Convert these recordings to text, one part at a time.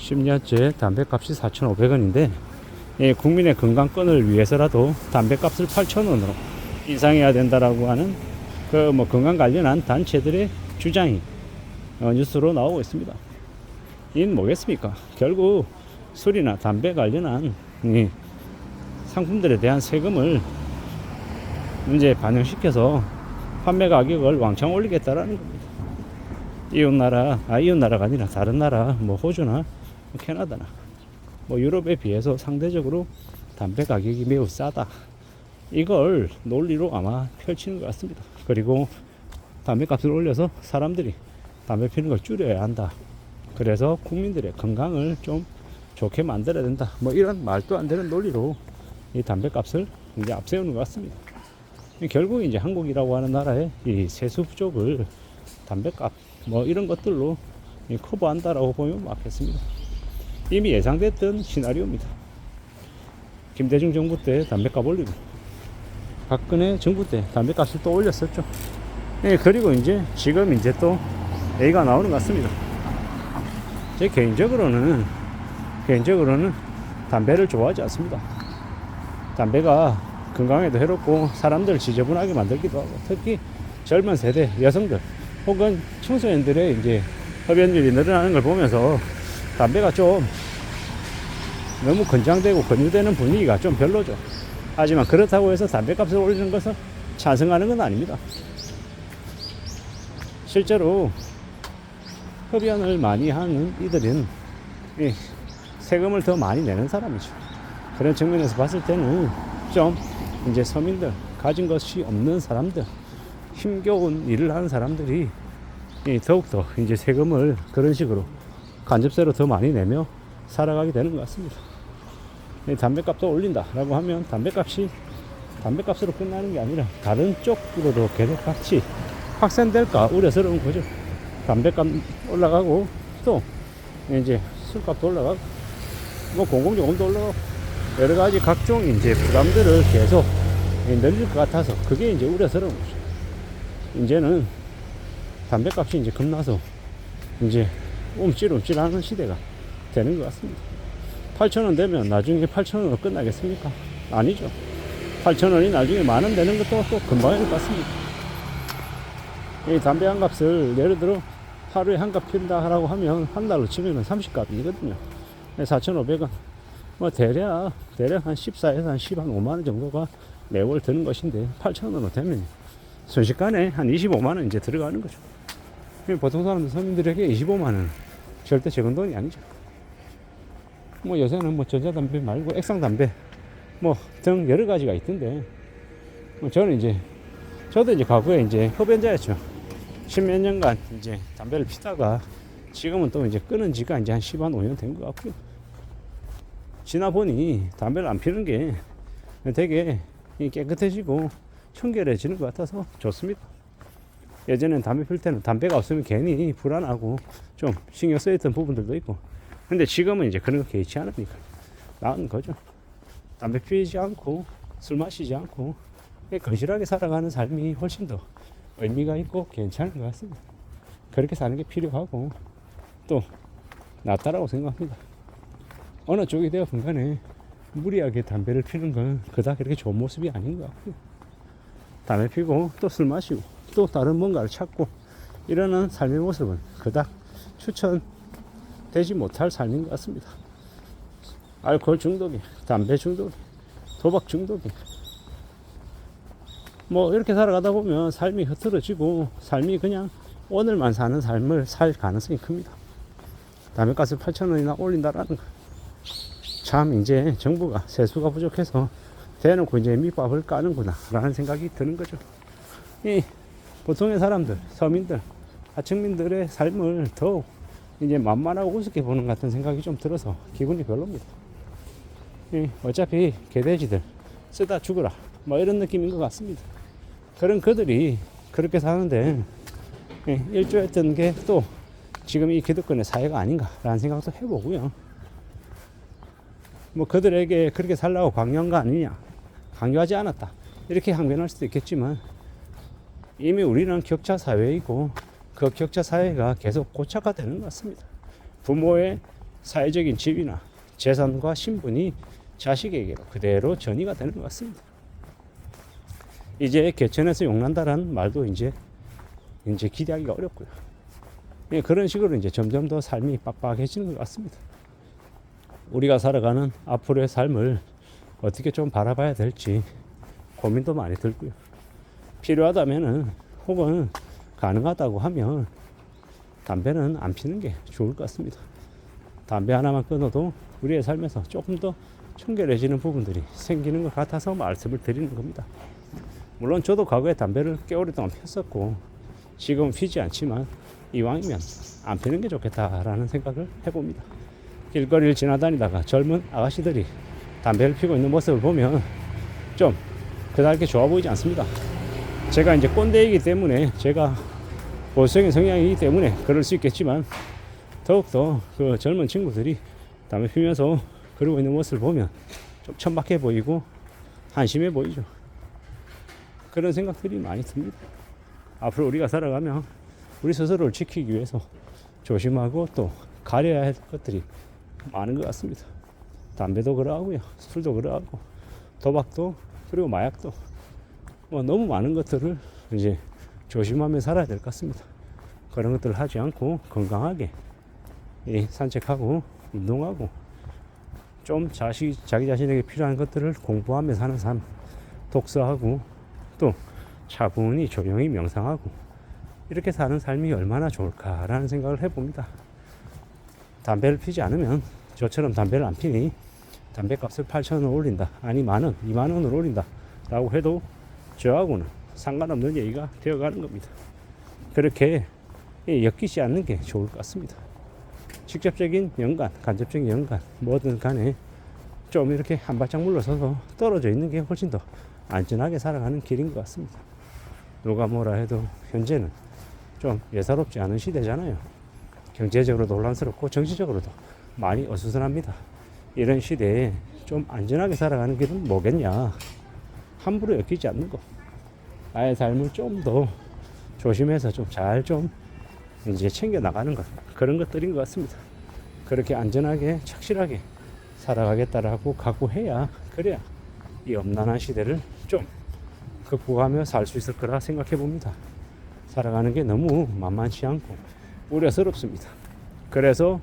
10년째 담배값이 4,500원인데 국민의 건강권을 위해서라도 담배값을 8,000원으로 인상해야 된다라고 하는 그 건강 관련한 단체들의 주장이 뉴스로 나오고 있습니다. 이는 뭐겠습니까? 결국 술이나 담배 관련한 상품들에 대한 세금을 이제 반영시켜서 판매 가격을 왕창 올리겠다라는 겁니다. 이웃나라가 아니라 다른 나라, 호주나 캐나다나 유럽에 비해서 상대적으로 담배 가격이 매우 싸다. 이걸 논리로 아마 펼치는 것 같습니다. 그리고 담배값을 올려서 사람들이 담배 피는 걸 줄여야 한다. 그래서 국민들의 건강을 좀 좋게 만들어야 된다. 이런 말도 안 되는 논리로 이 담배값을 이제 앞세우는 것 같습니다. 결국 이제 한국이라고 하는 나라의 이 세수 부족을 담배값 이런 것들로 커버한다라고 보면 맞겠습니다. 이미 예상됐던 시나리오입니다. 김대중 정부 때 담배값 올리고 박근혜 정부 때 담배값을 또 올렸었죠. 그리고 이제 지금 이제 또 A가 나오는 것 같습니다. 제 개인적으로는 담배를 좋아하지 않습니다. 담배가 건강에도 해롭고 사람들을 지저분하게 만들기도 하고, 특히 젊은 세대 여성들 혹은 청소년들의 이제 흡연율이 늘어나는 걸 보면서 담배가 좀 너무 권장되고 권유되는 분위기가 좀 별로죠. 하지만 그렇다고 해서 담배값을 올리는 것을 찬성하는 건 아닙니다. 실제로 흡연을 많이 하는 이들은 세금을 더 많이 내는 사람이죠. 그런 측면에서 봤을 때는 좀 이제 서민들, 가진 것이 없는 사람들, 힘겨운 일을 하는 사람들이 더욱더 이제 세금을 그런 식으로 간접세로 더 많이 내며 살아가게 되는 것 같습니다. 담배값도 올린다라고 하면 담배값으로 끝나는 게 아니라 다른 쪽으로도 계속 같이 확산될까 우려스러운 거죠. 담배값 올라가고 또 이제 술값도 올라가고 공공요금도 올라가고 여러 가지 각종 이제 부담들을 계속 늘릴 것 같아서 그게 이제 우려스러운 거죠. 이제는 담배값이 이제 겁나서 이제 움찔움찔하는 시대가 되는 것 같습니다. 8,000원 되면 나중에 8,000원으로 끝나겠습니까? 아니죠. 8,000원이 나중에 만원 되는 것도 또 금방일 것 같습니다. 이 담배 한 값을 예를 들어 하루에 한 값 핀다라고 하면 한 달로 치면 30값이거든요. 4,500원. 대략 한 14에서 한 15만 정도가 매월 드는 것인데 8,000원으로 되면 순식간에 한 25만원 이제 들어가는 거죠. 보통 사람들, 서민들에게 25만원 절대 적은 돈이 아니죠. 요새는 전자담배 말고 액상담배 등 여러 가지가 있던데 저도 이제 과거에 이제 흡연자였죠. 10몇 년간 이제 담배를 피다가 지금은 또 이제 끊은 지가 이제 한 15년 된 것 같고요. 지나 보니 담배를 안 피는 게 되게 깨끗해지고 청결해지는 것 같아서 좋습니다. 예전엔 담배 필 때는 담배가 없으면 괜히 불안하고 좀 신경 쓰였던 부분들도 있고, 근데 지금은 이제 그런 거 개의치 않으니까 나은 거죠. 담배 피지 않고 술 마시지 않고 건실하게 살아가는 삶이 훨씬 더 의미가 있고 괜찮은 것 같습니다. 그렇게 사는 게 필요하고 또 낫다라고 생각합니다. 어느 쪽이 되었든 간에 무리하게 담배를 피는 건 그닥 그렇게 좋은 모습이 아닌 것 같고요. 담배 피고 또 술 마시고 또 다른 뭔가를 찾고 이러는 삶의 모습은 그닥 추천되지 못할 삶인 것 같습니다. 알코올 중독이, 담배 중독이, 도박 중독이 이렇게 살아가다 보면 삶이 흐트러지고 삶이 그냥 오늘만 사는 삶을 살 가능성이 큽니다. 담배값을 8,000원이나 올린다라는 거. 참 이제 정부가 세수가 부족해서 대놓고 이제 밑밥을 까는구나 라는 생각이 드는 거죠. 이 보통의 사람들, 서민들, 하층민들의 삶을 더욱 이제 만만하고 우습게 보는 같은 생각이 좀 들어서 기분이 별로입니다. 어차피 개돼지들 쓰다 죽어라 이런 느낌인 것 같습니다. 그런 그들이 그렇게 사는데 일조했던 게 또 지금 이 기득권의 사회가 아닌가라는 생각도 해보고요. 그들에게 그렇게 살라고 강요한 거 아니냐, 강요하지 않았다 이렇게 항변할 수도 있겠지만 이미 우리는 격차 사회이고 그 격차 사회가 계속 고착화되는 것 같습니다. 부모의 사회적인 지위나 재산과 신분이 자식에게로 그대로 전이가 되는 것 같습니다. 이제 개천에서 용난다라는 말도 이제 기대하기가 어렵고요. 예, 그런 식으로 이제 점점 더 삶이 빡빡해지는 것 같습니다. 우리가 살아가는 앞으로의 삶을 어떻게 좀 바라봐야 될지 고민도 많이 들고요. 필요하다면은 혹은 가능하다고 하면 담배는 안 피는 게 좋을 것 같습니다. 담배 하나만 끊어도 우리의 삶에서 조금 더 청결해지는 부분들이 생기는 것 같아서 말씀을 드리는 겁니다. 물론 저도 과거에 담배를 꽤 오랫동안 폈었고 지금은 피지 않지만 이왕이면 안 피는 게 좋겠다라는 생각을 해봅니다. 길거리를 지나다니다가 젊은 아가씨들이 담배를 피고 있는 모습을 보면 좀 그다르게 좋아 보이지 않습니다. 제가 이제 꼰대이기 때문에, 제가 보수적인 성향이기 때문에 그럴 수 있겠지만, 더욱더 그 젊은 친구들이 담배 피면서 그러고 있는 모습을 보면 좀 천박해 보이고 한심해 보이죠. 그런 생각들이 많이 듭니다. 앞으로 우리가 살아가면 우리 스스로를 지키기 위해서 조심하고 또 가려야 할 것들이 많은 것 같습니다. 담배도 그러하고요, 술도 그러하고, 도박도, 그리고 마약도, 너무 많은 것들을 이제 조심하며 살아야 될 것 같습니다. 그런 것들을 하지 않고 건강하게 산책하고 운동하고 좀 자기 자신에게 필요한 것들을 공부하며 사는 삶, 독서하고 또 차분히 조용히 명상하고 이렇게 사는 삶이 얼마나 좋을까라는 생각을 해봅니다. 담배를 피지 않으면 저처럼 담배를 안 피니 담배값을 8,000원 올린다, 아니 만원, 2만원을 올린다 라고 해도 저하고는 상관없는 얘기가 되어가는 겁니다. 그렇게 엮이지 않는 게 좋을 것 같습니다. 직접적인 연관, 간접적인 연관, 뭐든 간에 좀 이렇게 한 발짝 물러서서 떨어져 있는 게 훨씬 더 안전하게 살아가는 길인 것 같습니다. 누가 뭐라 해도 현재는 좀 예사롭지 않은 시대잖아요. 경제적으로도 혼란스럽고 정치적으로도 많이 어수선합니다. 이런 시대에 좀 안전하게 살아가는 길은 뭐겠냐? 함부로 엮이지 않는 것, 나의 삶을 좀 더 조심해서 좀 잘 이제 챙겨 나가는 것, 그런 것들인 것 같습니다. 그렇게 안전하게 착실하게 살아가겠다라고 각오해야, 그래야 이 엄난한 시대를 좀 극복하며 살 수 있을 거라 생각해 봅니다. 살아가는 게 너무 만만치 않고 우려스럽습니다. 그래서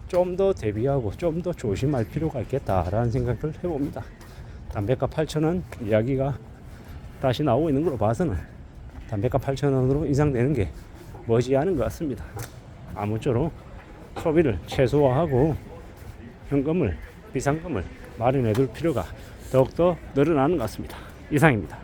좀 더 대비하고 좀 더 조심할 필요가 있겠다라는 생각을 해봅니다. 담배값 8,000원 이야기가 다시 나오고 있는 걸로 봐서는 담배값 8,000원으로 인상되는 게 머지않은 것 같습니다. 아무쪼록 소비를 최소화하고 현금을, 비상금을 마련해 둘 필요가 더욱더 늘어나는 것 같습니다. 이상입니다.